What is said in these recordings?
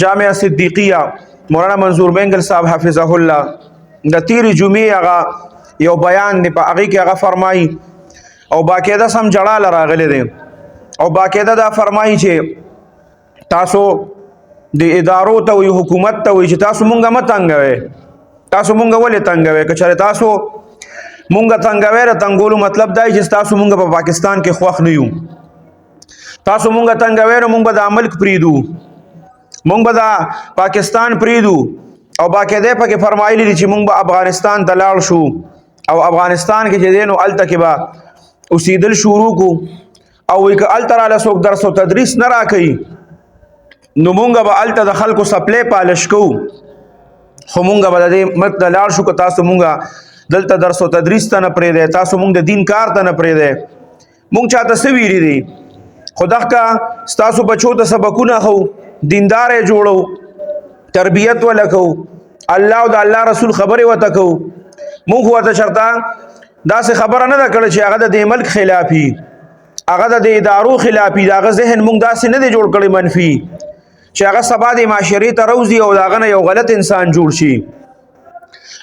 جامعہ صدیقیہ مولانا منظور مینگل صاحب حفظه الله د تیر جمعې هغه یو بیان دی په هغه کې هغه فرمایي او باقاعده سم جړاله راغلی دی او باقاعده دا فرمایي چې تاسو د ادارو ته وي حکومت ته وي چې تاسو مونږه متنګوي تاسو مونږه ولې تنګوي که چېرې تاسو مونږه تنګوي را تنګولو مطلب دا چې تاسو مونږه په پاکستان کې خوښ نه یو تاسو مونږه تنګوي نو مونږ به دا ملک پریدو مونږ به دا پاکستان پریدو او باقاعده پکې فرمایلی دي چې مونږ به افغانستان ته لاړ شو او افغانستان کې چې دی نو هلته کې به اوسېدل شروع کو او وایي که هلته راله څوک درس او تدریس نه راکوي نو مونږ به هلته د خلکو سپلی پالش کوو خو مونږ به د دې ملک ته لاړ شو که تاسو مونږه دلته درس او تدریس ته نه پرېږدی تاسو مونږ د دین کار ته نه پرېږدی مونږ چاته څه ویلي دي خو دغه ستاسو بچو ته سبقونه خو دیندار جوړو تربیت ولکو الله او د الله رسول خبرې وته کو مونږ ورته چرته داسې خبره نه ده کړې چې هغه د دې ملک خلافي هغه د دې ادارو خلافي د هغه ذهن مونږ داسې نه دی جوړ کړی منفي چې هغه سبا د معاشرې ته روزي او د هغه نه یو غلط انسان جوړ شي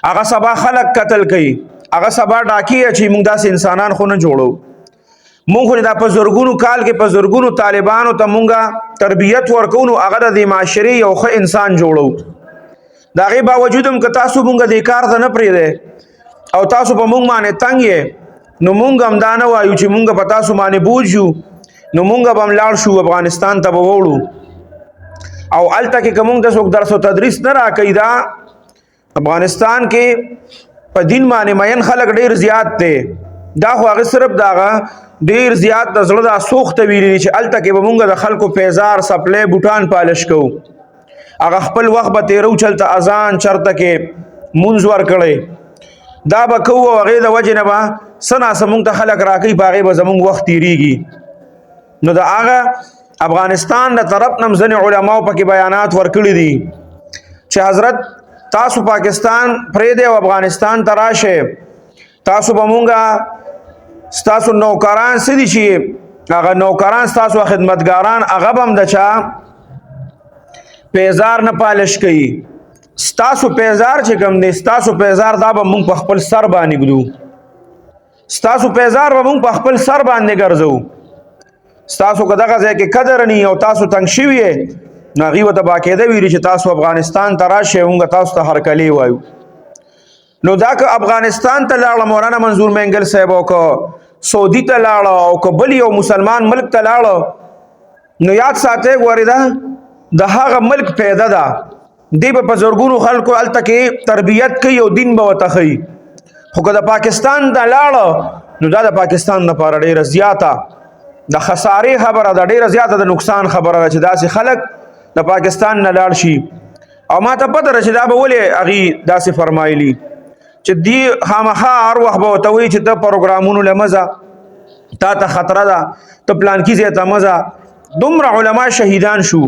هغه سبا خلق قتل کوي هغه سبا ډاکي چې مونږ داسې انسانان خو نه جوړو مونږ خو دا په زرګونو کال کې په زرګونو طالبانو ته مونږه تربیت ورکو نو هغه د معاشرې یو ښه انسان جوړو د هغې باوجود هم که تاسو مونږه دې کار ته نه پرېږدی او تاسو په مونږ باندې تنګ یې نو مونږ هم دا نه وایو چې مونږ په تاسو باندې بوج یو نو مونږ به هم لاړ شو افغانستان ته به ووړو او هلته کې که مونږ ته څوک درس او تدریس نه راکوي دا افغانستان کې په دین باندې مین خلک ډېر زیات دی دا خو هغه صرف دغه ډیر زیات د زړه دا سوخته ویلي چې هلته کې به مونږ د خلکو پیزار سپلی بوټان پالش کوو هغه خپل وخت به تیرو چلته اذان چرته کې مونځ ورکړی دا به کوو او هغې د وجې نه به څه ناڅه مونږ ته خلک راکوي په هغې به زمونږ وخت تیریږي نو د هغه افغانستان د طرف نه هم ځینې علماو پکې بیانات ورکړي دي چې حضرت تاسو پاکستان پرېږدی او افغانستان ته راشئ تاسو به مونږه ستاسو نوکران څه دي چې هغه نوکران ستاسو خدمتګاران هغه به هم د چا پیزار نه پالش کوي ستاسو پیزار چې کوم دی ستاسو پیزار دا به مونږ په خپل سر باندې ږدو ستاسو پیزار به مونږ په خپل سر باندې ګرځو ستاسو که دغه ځای کې قدر نی او تاسو تنګ شوي یې نو هغوی ورته باقاعده ویلي چې تاسو افغانستان ته راشئ مونږ تاسو ته هرکلی وایو نو دا که افغانستان ته لاړه مولانا منظور مینگل صاحب او که سعودي ته لاړه او که بل یو مسلمان ملک ته لاړه نو یاد ساتئ ګورې دا د هغه ملک پیدا ده دی به په زرګونو خلکو هلته کې تربیت کوي او دین به ورته ښیي خو که د پاکستان ته لاړه نو دا د پاکستان لپاره ډېره زیاته د خسارې خبره ده ډېره زیاته د نقصان خبره ده چې داسې خلک د پاکستان نه لاړ شي او ما ته پته ده چې دا به ولې هغې داسې فرمایلي چې دی خامخا هر وخت به ورته وایي چې ته پروګرامونو له مزه تا ته خطره ده ته پلانکي ځای ته مزه دومره علما شهیدان شو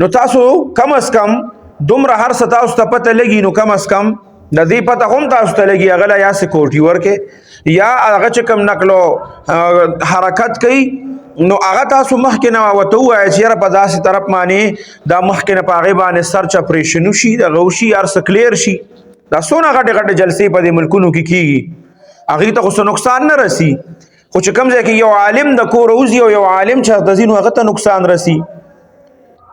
نو تاسو کم از کم دومره هر څه تاسو ته پته لګي نو کم از کم د دې پته هم تاسو ته لګي هغه له یا سکورټي ورکې یا هغه چې کوم نقلو حرکت کوي نو هغه تاسو مخکې نه ورته ووایه چې یاره په داسې طرف باندې دا مخکې نه په هغې باندې سرچ اپریشن وشي دغه وشي هر څه کلیر شي دا څونه غټې غټې جلسې په دې ملکونو کې کېږي هغې ته خو څه نقصان نه رسي خو چې کوم ځای کې یو عالم د کوره وځي او یو عالم چې ته ځي نو هغه ته نقصان رسي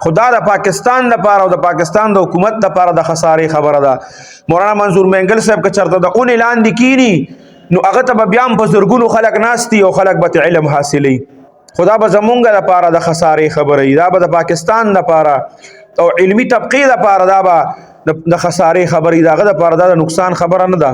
خو دا د پاکستان لپاره او د پاکستان د حکومت لپاره د خسارې خبره ده مولانا منظور مینگل صاحب که چېرته د اونې لاندې کینی نو هغه ته به بیا هم په زرګونو خلک ناست دي او خلک به علم حاصلوي خو دا به زمونږ لپاره د خسارې خبره وي دا به د پاکستان لپاره او علمي طبقې لپاره دا به د خسارې خبرې د هغه دپاره دا د نقصان خبره نه ده